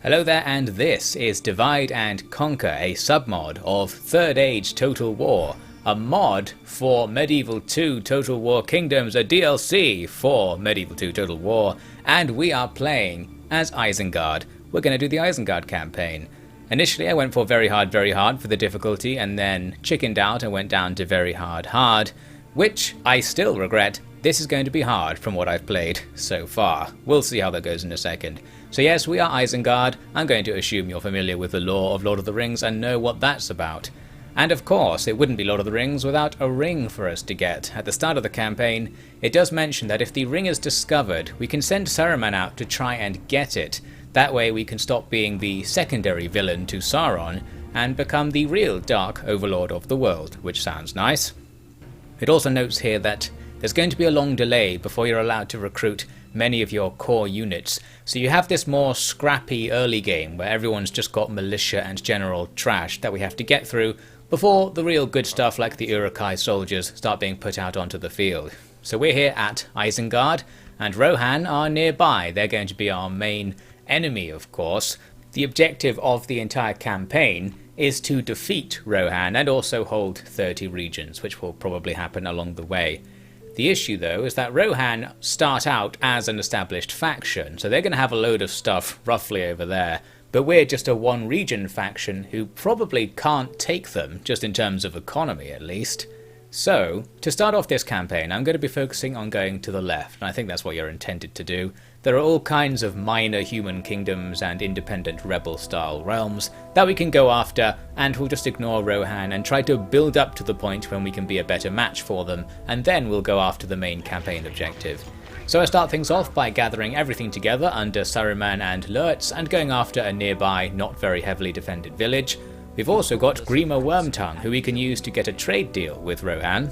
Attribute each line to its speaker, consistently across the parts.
Speaker 1: Hello there, and this is Divide and Conquer, a submod of 3rd Age Total War, a mod for Medieval 2 Total War Kingdoms, a DLC for Medieval 2 Total War, and we are playing as Isengard. We're going to do the Isengard campaign. Initially I went for very hard for the difficulty, and then chickened out and went down to very hard, which I still regret. This is going to be hard from what I've played so far. We'll see how that goes in a second. So yes, we are Isengard. I'm going to assume you're familiar with the lore of Lord of the Rings and know what that's about. And of course, it wouldn't be Lord of the Rings without a ring for us to get. At the start of the campaign, it does mention that if the ring is discovered, we can send Saruman out to try and get it. That way we can stop being the secondary villain to Sauron and become the real Dark Overlord of the world, which sounds nice. It also notes here that there's going to be a long delay before you're allowed to recruit many of your core units, so you have this more scrappy early game where everyone's just got militia and general trash that we have to get through before the real good stuff like the Uruk-hai soldiers start being put out onto the field. So we're here at Isengard, and Rohan are nearby. They're going to be our main enemy, of course. The objective of the entire campaign is to defeat Rohan and also hold 30 regions, which will probably happen along the way. The issue though is that Rohan start out as an established faction, so they're going to have a load of stuff roughly over there, but we're just a one region faction who probably can't take them, just in terms of economy at least. So, to start off this campaign, I'm going to be focusing on going to the left, and I think that's what you're intended to do. There are all kinds of minor human kingdoms and independent rebel-style realms that we can go after, and we'll just ignore Rohan and try to build up to the point when we can be a better match for them, and then we'll go after the main campaign objective. So I start things off by gathering everything together under Saruman and Lurtz and going after a nearby, not very heavily defended village. We've also got Grima Wormtongue, who we can use to get a trade deal with Rohan.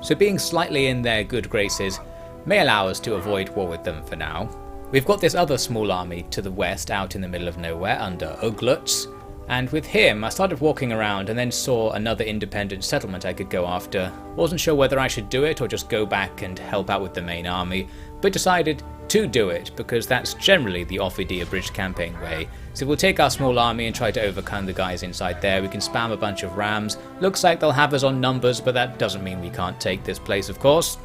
Speaker 1: So being slightly in their good graces may allow us to avoid war with them for now. We've got this other small army to the west out in the middle of nowhere under Uglutz, and with him I started walking around and then saw another independent settlement I could go after. Wasn't sure whether I should do it or just go back and help out with the main army, but decided to do it because that's generally the Abridged campaign way. So we'll take our small army and try to overcome the guys inside there. We can spam a bunch of rams. Looks like they'll have us on numbers, but that doesn't mean we can't take this place, of course.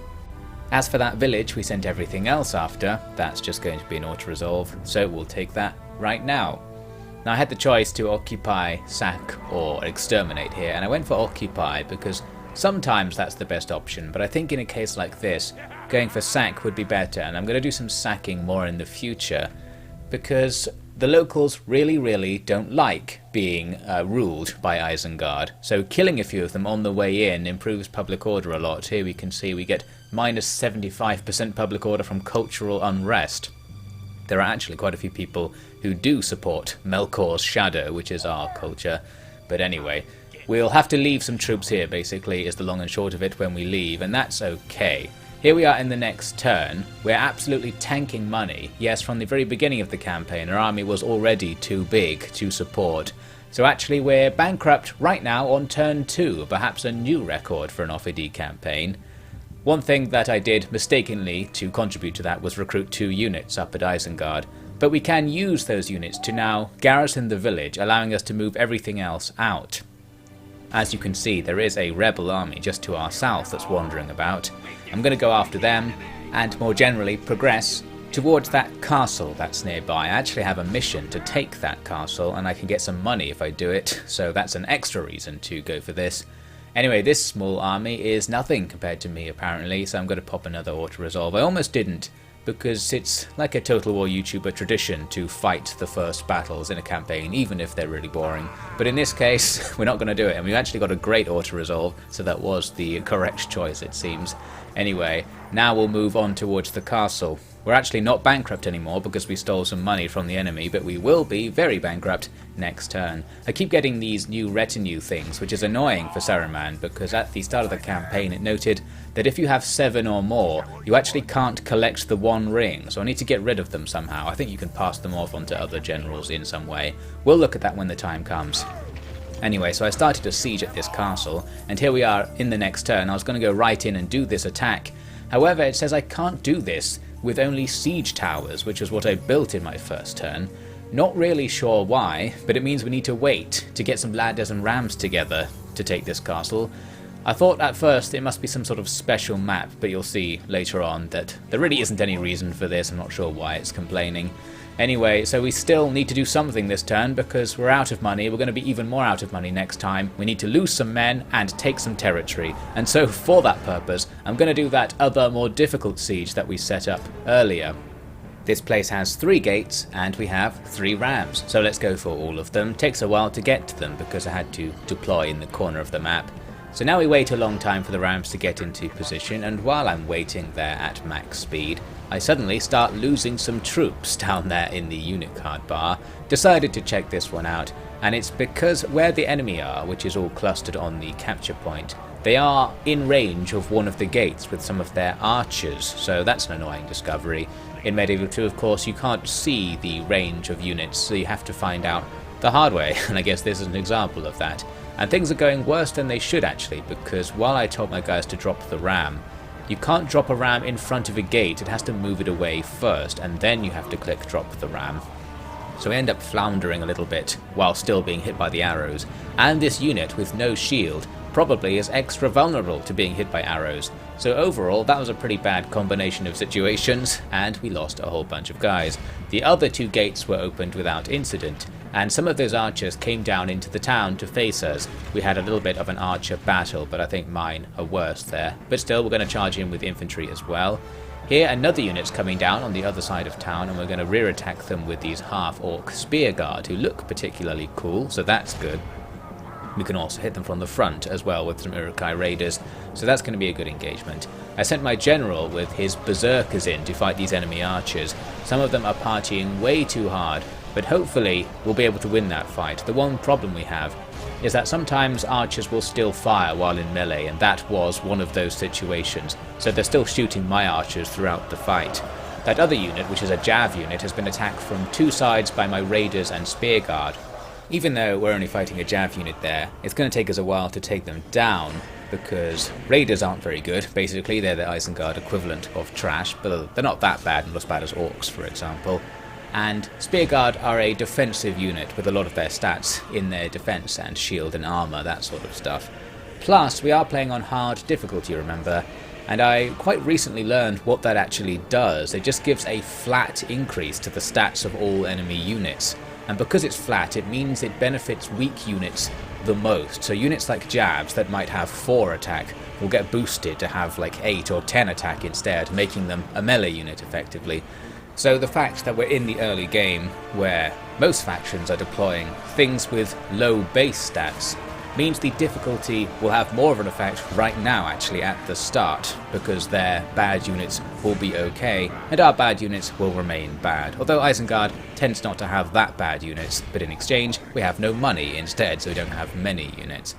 Speaker 1: As for that village we sent everything else after, that's just going to be an auto-resolve, so we'll take that right now. Now I had the choice to occupy, sack or exterminate here, and I went for occupy because sometimes that's the best option, but I think in a case like this, going for sack would be better, and I'm going to do some sacking more in the future because the locals really don't like being ruled by Isengard, so killing a few of them on the way in improves public order a lot. Here we can see we get minus 75% public order from cultural unrest. There are actually quite a few people who do support Melkor's shadow, which is our culture, but anyway, we'll have to leave some troops here basically is the long and short of it when we leave, and that's okay. Here we are in the next turn. We're absolutely tanking money. Yes, from the very beginning of the campaign, our army was already too big to support. So actually we're bankrupt right now on turn 2, perhaps a new record for an OfficiallyDevin campaign. One thing that I did mistakenly to contribute to that was recruit 2 units up at Isengard, but we can use those units to now garrison the village, allowing us to move everything else out. As you can see, there is a rebel army just to our south that's wandering about. I'm going to go after them and more generally progress towards that castle that's nearby. I actually have a mission to take that castle and I can get some money if I do it, so that's an extra reason to go for this. Anyway, this small army is nothing compared to me apparently, so I'm going to pop another auto-resolve. I almost didn't, because it's like a Total War YouTuber tradition to fight the first battles in a campaign, even if they're really boring. But in this case, we're not going to do it, and we've actually got a great auto-resolve, so that was the correct choice it seems. Anyway, now we'll move on towards the castle. We're actually not bankrupt anymore because we stole some money from the enemy, but we will be very bankrupt next turn. I keep getting these new retinue things, which is annoying for Saruman because at the start of the campaign it noted that if you have 7 or more, you actually can't collect the 1 ring, so I need to get rid of them somehow. I think you can pass them off onto other generals in some way. We'll look at that when the time comes. Anyway, so I started a siege at this castle, and here we are in the next turn. I was going to go right in and do this attack. However, it says I can't do this with only siege towers, which is what I built in my first turn. Not really sure why, but it means we need to wait to get some ladders and rams together to take this castle. I thought at first it must be some sort of special map, but you'll see later on that there really isn't any reason for this. I'm not sure why it's complaining. Anyway, so we still need to do something this turn because we're out of money. We're going to be even more out of money next time. We need to lose some men and take some territory. And so for that purpose, I'm going to do that other more difficult siege that we set up earlier. This place has 3 gates and we have 3 rams. So let's go for all of them. Takes a while to get to them because I had to deploy in the corner of the map. So now we wait a long time for the rams to get into position, and while I'm waiting there at max speed, I suddenly start losing some troops down there in the unit card bar. Decided to check this one out, and it's because where the enemy are, which is all clustered on the capture point, they are in range of one of the gates with some of their archers, so that's an annoying discovery. In Medieval 2, of course, you can't see the range of units, so you have to find out the hard way, and I guess this is an example of that. And things are going worse than they should actually, because while I told my guys to drop the ram, you can't drop a ram in front of a gate, it has to move it away first, and then you have to click drop the ram. So I end up floundering a little bit, while still being hit by the arrows, and this unit with no shield probably is extra vulnerable to being hit by arrows. So overall, that was a pretty bad combination of situations, and we lost a whole bunch of guys. The other 2 gates were opened without incident, and some of those archers came down into the town to face us. We had a little bit of an archer battle, but I think mine are worse there. But still, we're going to charge in with infantry as well. Here, another unit's coming down on the other side of town, and we're going to rear attack them with these half-orc spear guard, who look particularly cool, so that's good. We can also hit them from the front as well with some Uruk-hai raiders, so that's going to be a good engagement. I sent my general with his berserkers in to fight these enemy archers. Some of them are partying way too hard, but hopefully we'll be able to win that fight. The one problem we have is that sometimes archers will still fire while in melee, and that was one of those situations, so they're still shooting my archers throughout the fight. That other unit, which is a Jav unit, has been attacked from 2 sides by my raiders and spear guard. Even though we're only fighting a Jav unit there, it's going to take us a while to take them down, because raiders aren't very good. Basically, they're the Isengard equivalent of trash, but they're not that bad, not as bad as orcs, for example. And Spearguard are a defensive unit with a lot of their stats in their defense and shield and armor, that sort of stuff. Plus, we are playing on hard difficulty, remember, and I quite recently learned what that actually does. It just gives a flat increase to the stats of all enemy units. And because it's flat, it means it benefits weak units the most. So units like Jabs that might have 4 attack will get boosted to have like 8 or 10 attack instead, making them a melee unit effectively. So the fact that we're in the early game, where most factions are deploying things with low base stats, means the difficulty will have more of an effect right now actually at the start, because their bad units will be okay, and our bad units will remain bad. Although Isengard tends not to have that bad units, but in exchange we have no money instead, so we don't have many units.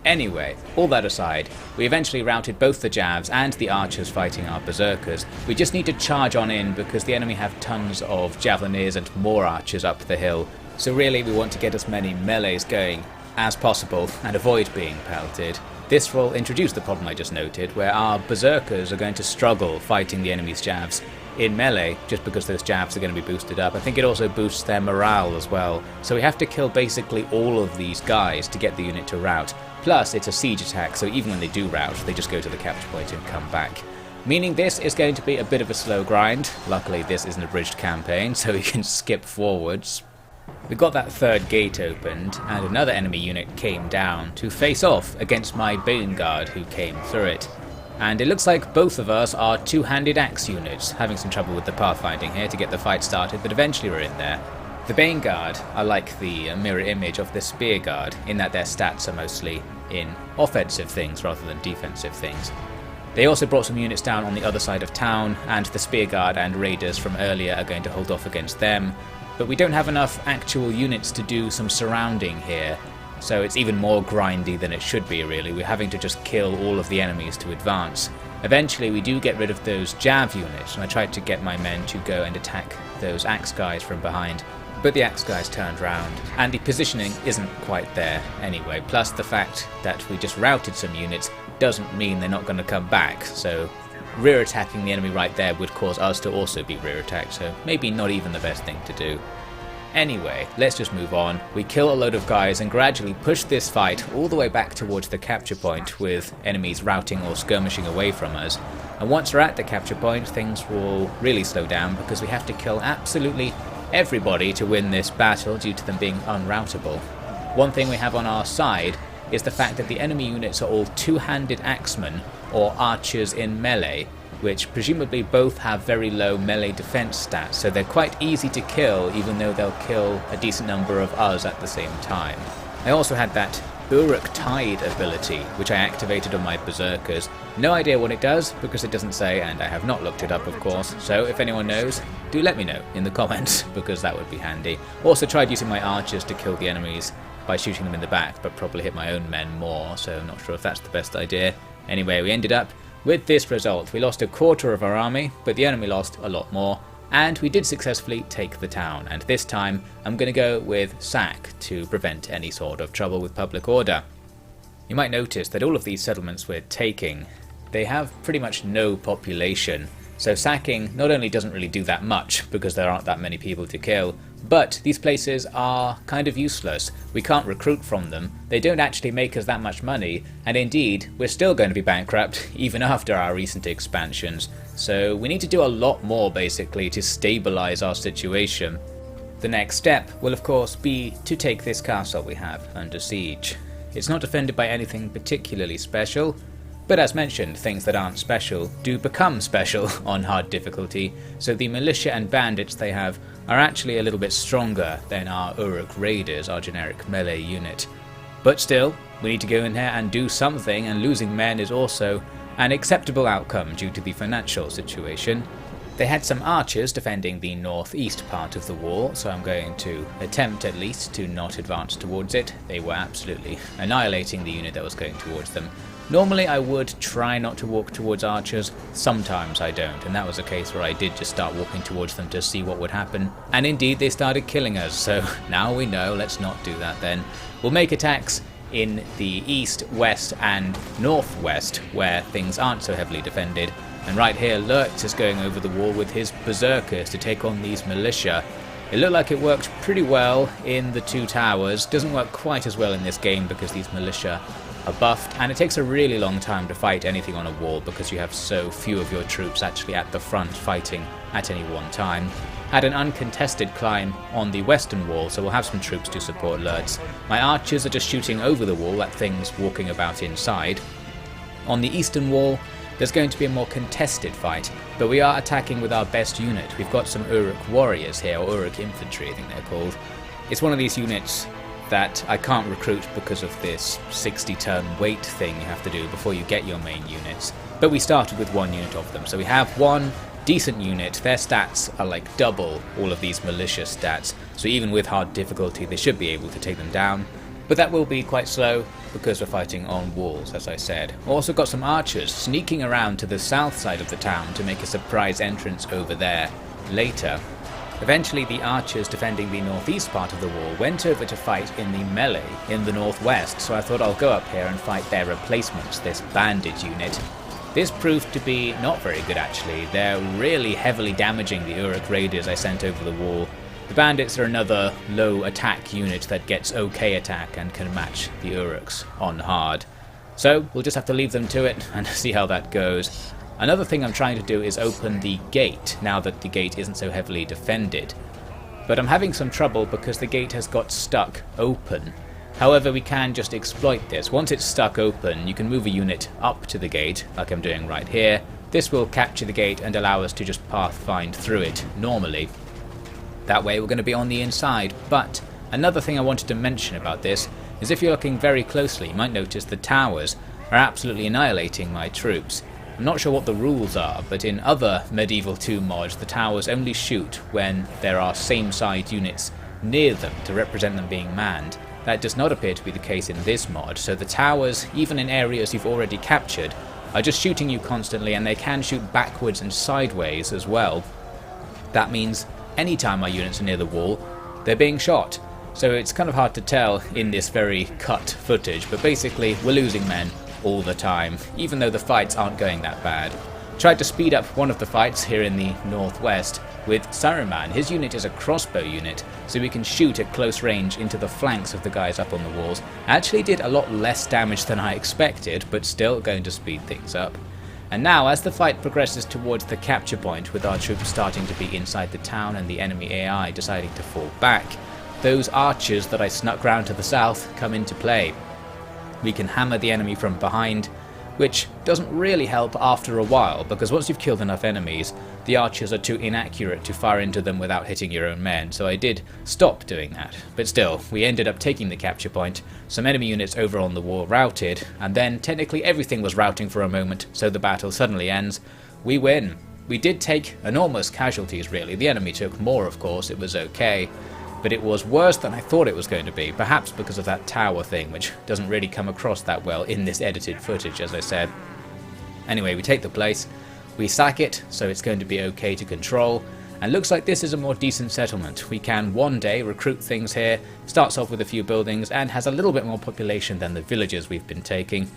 Speaker 1: Anyway, all that aside, we eventually routed both the Javs and the archers fighting our berserkers. We just need to charge on in because the enemy have tons of javelineers and more archers up the hill, so really we want to get as many melees going as possible and avoid being pelted. This will introduce the problem I just noted, where our berserkers are going to struggle fighting the enemy's Javs in melee, just because those Javs are going to be boosted up. I think it also boosts their morale as well, so we have to kill basically all of these guys to get the unit to rout. Plus, it's a siege attack, so even when they do rout, they just go to the capture point and come back. Meaning this is going to be a bit of a slow grind. Luckily, this is an abridged campaign, so we can skip forwards. We got that 3rd gate opened, and another enemy unit came down to face off against my Bane Guard who came through it. And it looks like both of us are 2-handed axe units, having some trouble with the pathfinding here to get the fight started, but eventually we're in there. The Bane Guard are like the mirror image of the Spear Guard, in that their stats are mostly in offensive things rather than defensive things. They also brought some units down on the other side of town, and the Spear Guard and raiders from earlier are going to hold off against them. But we don't have enough actual units to do some surrounding here, so it's even more grindy than it should be really. We're having to just kill all of the enemies to advance. Eventually we do get rid of those Jav units, and I tried to get my men to go and attack those axe guys from behind, but the axe guys turned round, and the positioning isn't quite there anyway. Plus the fact that we just routed some units doesn't mean they're not going to come back, so rear attacking the enemy right there would cause us to also be rear attacked, so maybe not even the best thing to do. Anyway, let's just move on. We kill a load of guys and gradually push this fight all the way back towards the capture point, with enemies routing or skirmishing away from us. And once we're at the capture point, things will really slow down because we have to kill absolutely everybody to win this battle due to them being unroutable. One thing we have on our side is the fact that the enemy units are all two-handed axemen or archers in melee, which presumably both have very low melee defense stats, so they're quite easy to kill even though they'll kill a decent number of us at the same time. I also had that Uruk Tide ability, which I activated on my berserkers. No idea what it does because it doesn't say, and I have not looked it up of course, so if anyone knows, do let me know in the comments because that would be handy. Also tried using my archers to kill the enemies by shooting them in the back, but probably hit my own men more, so I'm not sure if that's the best idea. Anyway, we ended up with this result. We lost a quarter of our army, but the enemy lost a lot more, and we did successfully take the town, and this time I'm going to go with sack to prevent any sort of trouble with public order. You might notice that all of these settlements we're taking, they have pretty much no population, so sacking not only doesn't really do that much because there aren't that many people to kill, but these places are kind of useless. We can't recruit from them, they don't actually make us that much money, and indeed we're still going to be bankrupt even after our recent expansions, so we need to do a lot more basically to stabilize our situation. The next step will of course be to take this castle we have under siege. It's not defended by anything particularly special, but as mentioned, things that aren't special do become special on hard difficulty, so the militia and bandits they have are actually a little bit stronger than our Uruk Raiders, our generic melee unit. But still, we need to go in here and do something, and losing men is also an acceptable outcome due to the financial situation. They had some archers defending the northeast part of the wall, so I'm going to attempt at least to not advance towards it. They were absolutely annihilating the unit that was going towards them. Normally I would try not to walk towards archers, sometimes I don't, and that was a case where I did just start walking towards them to see what would happen, and indeed they started killing us, so now we know, let's not do that then. We'll make attacks in the east, west and northwest where things aren't so heavily defended, and right here Lurtz is going over the wall with his berserkers to take on these militia. It looked like it worked pretty well in the two towers, doesn't work quite as well in this game because these militia are buffed, and it takes a really long time to fight anything on a wall because you have so few of your troops actually at the front fighting at any one time. Had an uncontested climb on the western wall, so we'll have some troops to support Lurtz. My archers are just shooting over the wall at things walking about inside. On the eastern wall, there's going to be a more contested fight, but we are attacking with our best unit. We've got some Uruk warriors here, or Uruk infantry I think they're called. It's one of these units that I can't recruit because of this 60-turn weight thing you have to do before you get your main units. But we started with one unit of them, so we have one decent unit. Their stats are like double all of these militia stats, so even with hard difficulty they should be able to take them down. But that will be quite slow because we're fighting on walls, as I said. Also got some archers sneaking around to the south side of the town to make a surprise entrance over there later. Eventually the archers defending the northeast part of the wall went over to fight in the melee in the northwest, so I thought I'll go up here and fight their replacements, this bandit unit. This proved to be not very good actually. They're really heavily damaging the Uruk Raiders I sent over the wall. The bandits are another low attack unit that gets okay attack and can match the Uruks on hard. So we'll just have to leave them to it and see how that goes. Another thing I'm trying to do is open the gate now that the gate isn't so heavily defended. But I'm having some trouble because the gate has got stuck open. However, we can just exploit this. Once it's stuck open, you can move a unit up to the gate, like I'm doing right here. This will capture the gate and allow us to just pathfind through it normally. That way we're going to be on the inside. But another thing I wanted to mention about this is if you're looking very closely, you might notice the towers are absolutely annihilating my troops. I'm not sure what the rules are, but in other Medieval 2 mods the towers only shoot when there are same side units near them to represent them being manned. That does not appear to be the case in this mod, so the towers, even in areas you've already captured, are just shooting you constantly, and they can shoot backwards and sideways as well. That means anytime our units are near the wall, they're being shot. So it's kind of hard to tell in this very cut footage, but basically we're losing men all the time, even though the fights aren't going that bad. Tried to speed up one of the fights here in the northwest, With Saruman, his unit is a crossbow unit, so we can shoot at close range into the flanks of the guys up on the walls. Actually did a lot less damage than I expected, but still going to speed things up. And now, as the fight progresses towards the capture point, with our troops starting to be inside the town and the enemy AI deciding to fall back, those archers that I snuck round to the south come into play. We can hammer the enemy from behind, which doesn't really help after a while, because once you've killed enough enemies, the archers are too inaccurate to fire into them without hitting your own men, so I did stop doing that. But still, we ended up taking the capture point, some enemy units over on the wall routed, and then technically everything was routing for a moment, so the battle suddenly ends. We win. We did take enormous casualties really, the enemy took more of course, it was okay. But it was worse than I thought it was going to be, perhaps because of that tower thing, which doesn't really come across that well in this edited footage, as I said. Anyway, we take the place, we sack it, so it's going to be okay to control, and looks like this is a more decent settlement. We can one day recruit things here, starts off with a few buildings, and has a little bit more population than the villages we've been taking.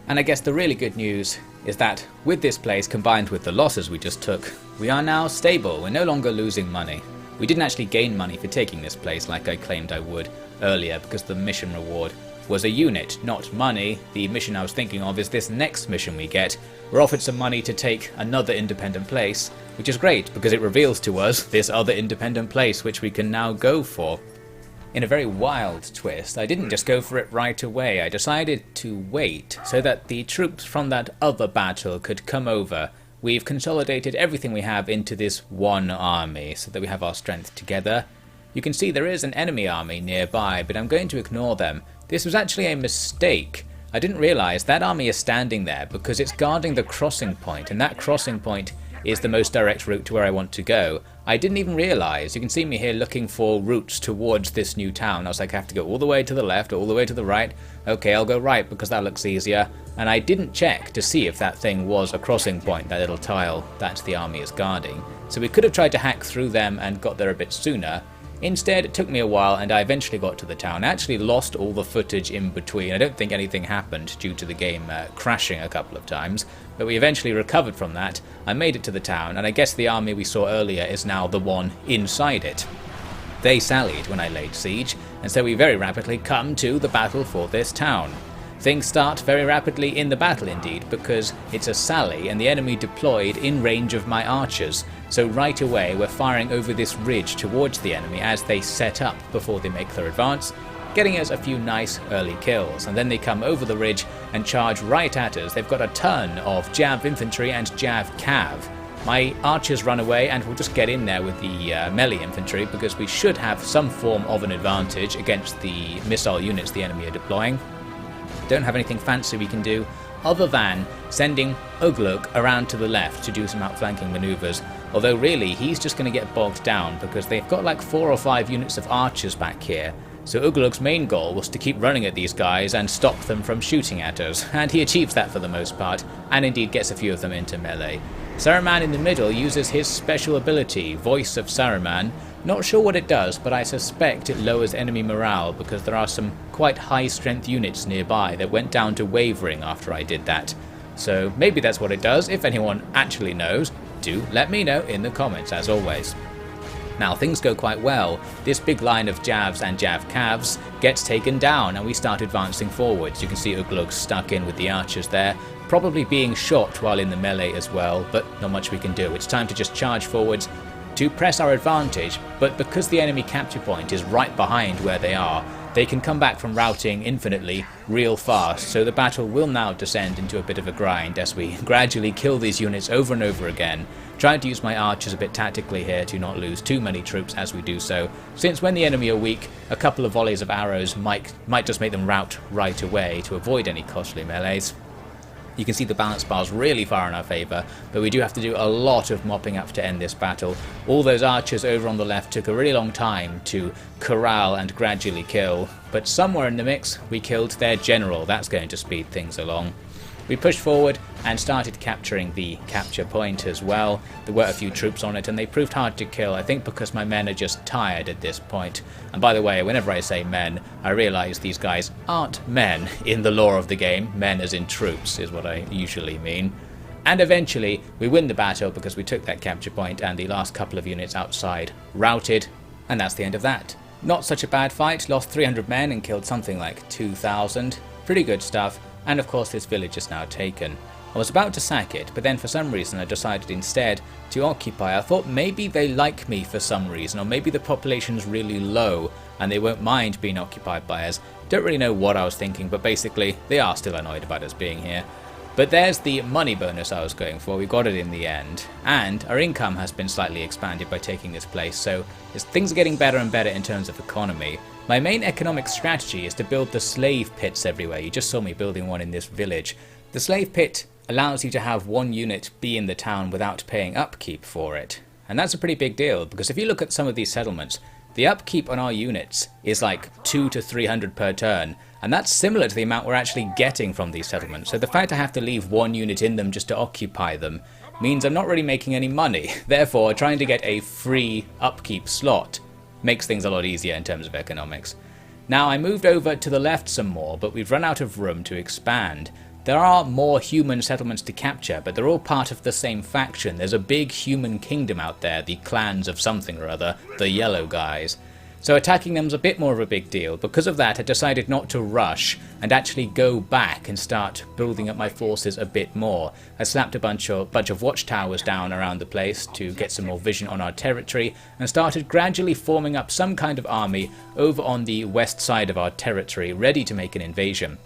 Speaker 1: And I guess the really good news is that with this place, combined with the losses we just took, we are now stable, we're no longer losing money. We didn't actually gain money for taking this place like I claimed I would earlier, because the mission reward was a unit, not money. The mission I was thinking of is this next mission we get. We're offered some money to take another independent place, which is great because it reveals to us this other independent place which we can now go for. In a very wild twist, I didn't just go for it right away. I decided to wait so that the troops from that other battle could come over. We've consolidated everything we have into this one army so that we have our strength together. You can see there is an enemy army nearby, but I'm going to ignore them. This was actually a mistake. I didn't realise that army is standing there because it's guarding the crossing point, and that crossing point is the most direct route to where I want to go. I didn't even realise. You can see me here looking for routes towards this new town. I was like, I have to go all the way to the left, all the way to the right. Okay, I'll go right because that looks easier. And I didn't check to see if that thing was a crossing point, that little tile that the army is guarding. So we could have tried to hack through them and got there a bit sooner. Instead, it took me a while and I eventually got to the town. I actually lost all the footage in between. I don't think anything happened due to the game crashing a couple of times, but we eventually recovered from that. I made it to the town, and I guess the army we saw earlier is now the one inside it. They sallied when I laid siege, and so we very rapidly come to the battle for this town. Things start very rapidly in the battle indeed, because it's a sally and the enemy deployed in range of my archers, so right away we're firing over this ridge towards the enemy as they set up before they make their advance, getting us a few nice early kills, and then they come over the ridge and charge right at us. They've got a ton of Jav infantry and Jav cav. My archers run away and we'll just get in there with the melee infantry because we should have some form of an advantage against the missile units the enemy are deploying. Don't have anything fancy we can do other than sending Ugluk around to the left to do some outflanking maneuvers, although really he's just going to get bogged down because they've got like 4 or 5 units of archers back here. So Ugluk's main goal was to keep running at these guys and stop them from shooting at us, and he achieves that for the most part, and indeed gets a few of them into melee. Saruman in the middle uses his special ability, Voice of Saruman. Not sure what it does, but I suspect it lowers enemy morale because there are some quite high strength units nearby that went down to wavering after I did that. So maybe that's what it does. If anyone actually knows, do let me know in the comments as always. Now things go quite well. This big line of Javs and Jav Cavs gets taken down and we start advancing forwards. You can see Ugluk stuck in with the archers there, probably being shot while in the melee as well, but not much we can do. It's time to just charge forwards to press our advantage, but because the enemy capture point is right behind where they are, they can come back from routing infinitely real fast, so the battle will now descend into a bit of a grind as we gradually kill these units over and over again. Trying to use my archers a bit tactically here to not lose too many troops as we do so, since when the enemy are weak, a couple of volleys of arrows might just make them rout right away to avoid any costly melees. You can see the balance bar's really far in our favour, but we do have to do a lot of mopping up to end this battle. All those archers over on the left took a really long time to corral and gradually kill, but somewhere in the mix we killed their general. That's going to speed things along. We pushed forward and started capturing the capture point as well. There were a few troops on it and they proved hard to kill, I think because my men are just tired at this point. And by the way, whenever I say men, I realise these guys aren't men in the lore of the game. Men as in troops is what I usually mean. And eventually we win the battle because we took that capture point and the last couple of units outside routed, and that's the end of that. Not such a bad fight, lost 300 men and killed something like 2,000. Pretty good stuff, and of course this village is now taken. I was about to sack it, but then for some reason I decided instead to occupy. I thought maybe they like me for some reason, or maybe the population's really low and they won't mind being occupied by us. Don't really know what I was thinking, but basically they are still annoyed about us being here. But there's the money bonus I was going for. We got it in the end, and our income has been slightly expanded by taking this place, so things are getting better and better in terms of economy. My main economic strategy is to build the slave pits everywhere. You just saw me building one in this village. The slave pit allows you to have one unit be in the town without paying upkeep for it. And that's a pretty big deal, because if you look at some of these settlements, the upkeep on our units is like 200 to 300 per turn, and that's similar to the amount we're actually getting from these settlements. So the fact I have to leave one unit in them just to occupy them means I'm not really making any money. Therefore, trying to get a free upkeep slot makes things a lot easier in terms of economics. Now, I moved over to the left some more, but we've run out of room to expand. There are more human settlements to capture, but they're all part of the same faction. There's a big human kingdom out there, the clans of something or other, the yellow guys. So attacking them is a bit more of a big deal. Because of that, I decided not to rush and actually go back and start building up my forces a bit more. I slapped a bunch of watchtowers down around the place to get some more vision on our territory, and started gradually forming up some kind of army over on the west side of our territory, ready to make an invasion.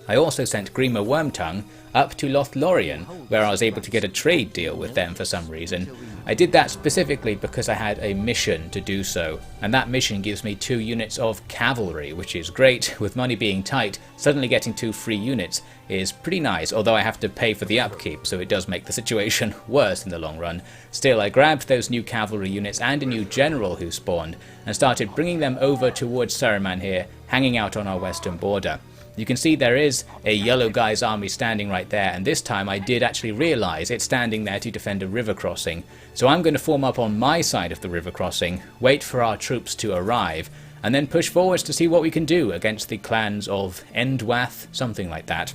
Speaker 1: I also sent Grima Wormtongue up to Lothlorien, where I was able to get a trade deal with them for some reason. I did that specifically because I had a mission to do so, and that mission gives me 2 units of cavalry, which is great. With money being tight, suddenly getting 2 free units is pretty nice, although I have to pay for the upkeep, so it does make the situation worse in the long run. Still, I grabbed those new cavalry units and a new general who spawned, and started bringing them over towards Saruman here, hanging out on our western border. You can see there is a yellow guy's army standing right there, and this time I did actually realise it's standing there to defend a river crossing. So I'm going to form up on my side of the river crossing, wait for our troops to arrive, and then push forwards to see what we can do against the clans of Endwath, something like that.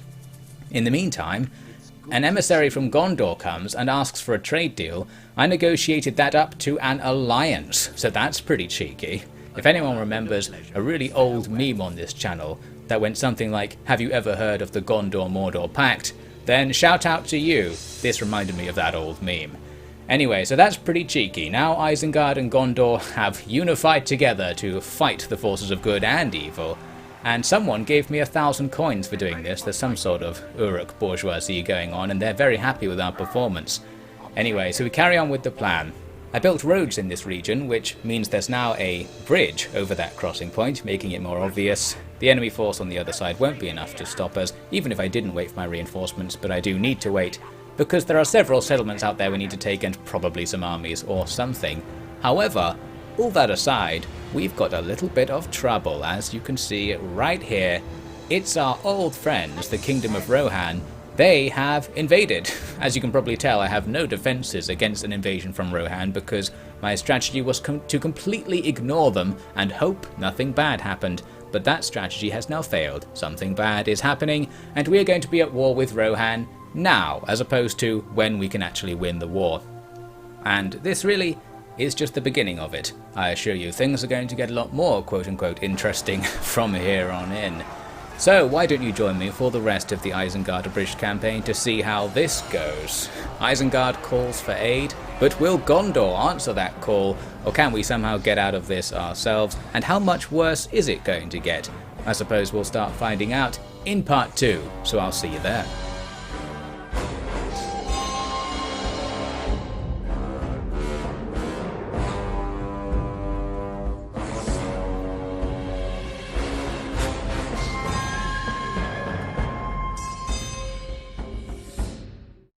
Speaker 1: In the meantime, an emissary from Gondor comes and asks for a trade deal. I negotiated that up to an alliance, so that's pretty cheeky. If anyone remembers a really old meme on this channel that went something like, "Have you ever heard of the Gondor-Mordor Pact?" then shout out to you. This reminded me of that old meme. Anyway, so that's pretty cheeky. Now Isengard and Gondor have unified together to fight the forces of good and evil. And someone gave me 1,000 coins for doing this. There's some sort of Uruk bourgeoisie going on, and they're very happy with our performance. Anyway, so we carry on with the plan. I built roads in this region, which means there's now a bridge over that crossing point, making it more obvious. The enemy force on the other side won't be enough to stop us, even if I didn't wait for my reinforcements, but I do need to wait, because there are several settlements out there we need to take and probably some armies or something. However, all that aside, we've got a little bit of trouble, as you can see right here. It's our old friends, the Kingdom of Rohan. They have invaded. As you can probably tell, I have no defences against an invasion from Rohan because my strategy was to completely ignore them and hope nothing bad happened. But that strategy has now failed. Something bad is happening, and we are going to be at war with Rohan now, as opposed to when we can actually win the war. And this really is just the beginning of it. I assure you, things are going to get a lot more quote-unquote interesting from here on in. So why don't you join me for the rest of the Isengard Abridged campaign to see how this goes. Isengard calls for aid, but will Gondor answer that call, or can we somehow get out of this ourselves, and how much worse is it going to get? I suppose we'll start finding out in part 2, so I'll see you there.